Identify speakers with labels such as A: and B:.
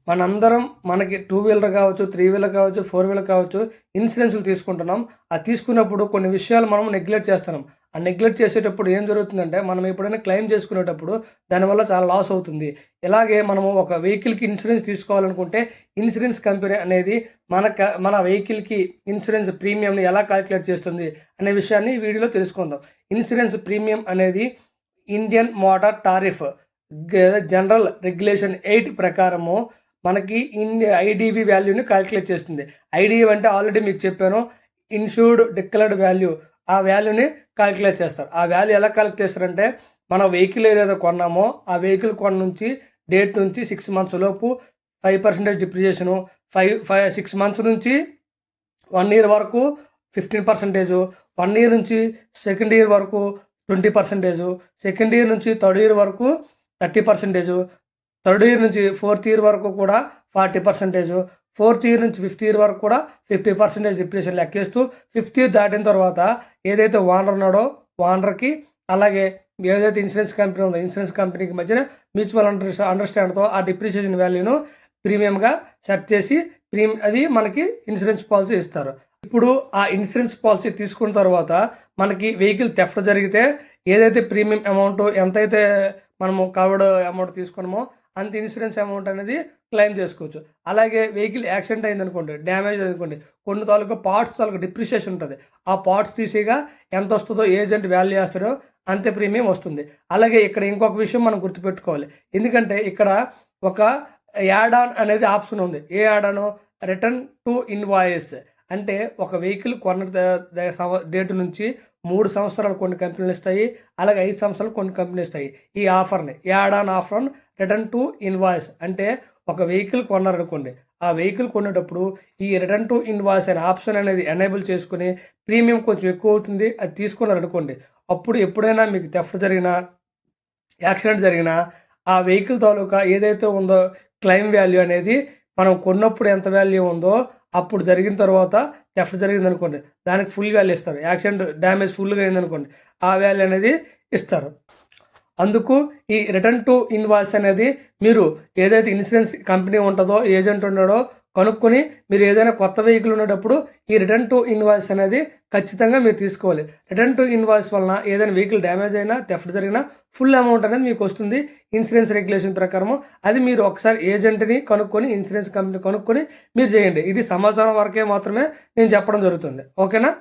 A: మనందరం మనకి 2 వీలర్ కావచ్చు, 3 వీలర్ కావచ్చు, 4 వీలర్ కావచ్చు ఇన్సూరెన్స్‌లు తీసుకుంటున్నాం. తీసుకున్నప్పుడు కొన్ని విషయాలు మనం నెగ్లెక్ట్ చేస్తున్నాం. ఆ నెగ్లెక్ట్ చేసేటప్పుడు ఏం జరుగుతుందంటే, మనం ఎప్పుడైనా క్లెయిమ్ చేసుకునేటప్పుడు దానివల్ల చాలా లాస్ అవుతుంది. ఇలాగే మనము ఒక వెహికల్‌కి ఇన్సూరెన్స్ తీసుకోవాలనుకుంటే, ఇన్సూరెన్స్ కంపెనీ అనేది మన వెహికల్‌కి ఇన్సూరెన్స్ ప్రీమియంని ఎలా కాలిక్యులేట్ చేస్తుంది అనే విషయాన్ని ఈ వీడియోలో తెలుసుకుందాం. ఇన్సూరెన్స్ ప్రీమియం అనేది Indian motor tariff general regulation 8 ప్రకారము మనకి ఐడీవీ వాల్యూని కాలిక్యులేట్ చేస్తుంది. ఐడీవీ అంటే ఆల్రెడీ మీకు చెప్పాను. Insured declared value. ఆ వాల్యూని కాలిక్యులేట్ చేస్తారు. ఆ వాల్యూ ఎలా కాలిక్యులేట్ చేస్తారంటే, మన వెహికల్ ఏదైతే కొన్నామో ఆ వెహికల్ నుంచి డేట్ నుంచి 6 మంత్స్ లోపు 5% డిప్రిసియేషను, 6 మంత్స్ నుంచి 1 ఇయర్ వరకు 15%, 1 ఇయర్ నుంచి సెకండ్ ఇయర్ వరకు 20%, సెకండ్ ఇయర్ నుంచి థర్డ్ ఇయర్ వరకు 30%, థర్డ్ ఇయర్ నుంచి ఫోర్త్ ఇయర్ వరకు కూడా 40%, ఫోర్త్ ఇయర్ నుంచి ఫిఫ్త్ ఇయర్ వరకు కూడా 50% డిప్రిసియేషన్ లెక్కేస్తూ ఫిఫ్త్ ఇయర్ దాటిన తర్వాత ఏదైతే ఓనర్ ఉన్నాడో ఓనర్కి, అలాగే ఏదైతే ఇన్సూరెన్స్ కంపెనీ ఉందో ఇన్సూరెన్స్ కంపెనీకి మధ్యన మ్యూచువల్ అండర్స్టాండ్తో ఆ డిప్రిసియేషన్ వాల్యూను ప్రీమియంగా సెట్ చేసి అది మనకి ఇన్సూరెన్స్ పాలసీ ఇస్తారు. ఇప్పుడు ఆ ఇన్సూరెన్స్ పాలసీ తీసుకున్న తర్వాత మనకి వెహికల్ థెఫ్ట్ జరిగితే ఏదైతే ప్రీమియం అమౌంట్ ఎంతైతే మనము కవర్డ్ అమౌంట్ తీసుకున్నామో అంత ఇన్సూరెన్స్ అమౌంట్ అనేది క్లెయిమ్ చేసుకోవచ్చు. అలాగే వెహికల్ యాక్సిడెంట్ అయిందనుకోండి, డ్యామేజ్ అనుకోండి, కొన్ని పార్ట్స్ డిప్రిసియేషన్ ఉంటుంది. ఆ పార్ట్స్ తీసేగా ఎంత వస్తుందో ఏజెంట్ వాల్యూ వేస్తాడో అంతే ప్రీమియం వస్తుంది. అలాగే ఇక్కడ ఇంకొక విషయం మనం గుర్తుపెట్టుకోవాలి. ఎందుకంటే ఇక్కడ ఒక యాడ్ ఆన్ అనేది ఆప్షన్ ఉంది. ఏ add on? Return to invoice. అంటే ఒక వెహికల్ కొన్న డేట్ నుంచి 3 సంవత్సరాలు కొన్ని కంపెనీలు ఇస్తాయి, అలాగే 5 సంవత్సరాలు కొన్ని కంపెనీలు ఇస్తాయి. ఈ ఆఫర్ని add on offer return to invoice. అంటే ఒక వెహికల్ కొన్నారనుకోండి, ఆ వెహికల్ కొనేటప్పుడు ఈ రిటర్న్ టు ఇన్వాయిస్ అనే ఆప్షన్ అనేది ఎనేబుల్ చేసుకుని ప్రీమియం కొంచెం ఎక్కువ అవుతుంది. అది తీసుకున్నారనుకోండి, అప్పుడు ఎప్పుడైనా మీకు థెఫ్ట్ జరిగినా, యాక్సిడెంట్ జరిగినా ఆ వెహికల్ తాలూకా ఏదైతే ఉందో క్లెయిమ్ వాల్యూ అనేది మనం కొన్నప్పుడు ఎంత వాల్యూ ఉందో అప్పుడు జరిగిన తర్వాత థెఫ్ట్ జరిగిందనుకోండి, దానికి ఫుల్ వాల్యూ ఇస్తారు. యాక్సిడెంట్ డ్యామేజ్ ఫుల్గా అయిందనుకోండి, ఆ వాల్యూ అనేది ఇస్తారు. అందుకు ఈ రిటర్న్ టు ఇన్వాయిస్ అనేది మీరు ఏదైతే ఇన్సూరెన్స్ కంపెనీ ఉంటుందో, ఏజెంట్ ఉన్నాడో కనుక్కొని మీరు ఏదైనా కొత్త వెహికల్ ఉండేటప్పుడు ఈ రిటర్న్ టు ఇన్వాయిస్ అనేది ఖచ్చితంగా మీరు తీసుకోవాలి. రిటర్న్ టు ఇన్వాయిస్ వలన ఏదైనా వెహికల్ డ్యామేజ్ అయినా, థెఫ్ట్ జరిగినా ఫుల్ అమౌంట్ అనేది మీకు వస్తుంది ఇన్సూరెన్స్ రెగ్యులేషన్ ప్రకారము. అది మీరు ఒకసారి ఏజెంట్ని కనుక్కొని, ఇన్సూరెన్స్ కంపెనీ కనుక్కొని మీరు చేయండి. ఇది సమాచారం వరకే మాత్రమే నేను చెప్పడం జరుగుతుంది. ఓకేనా?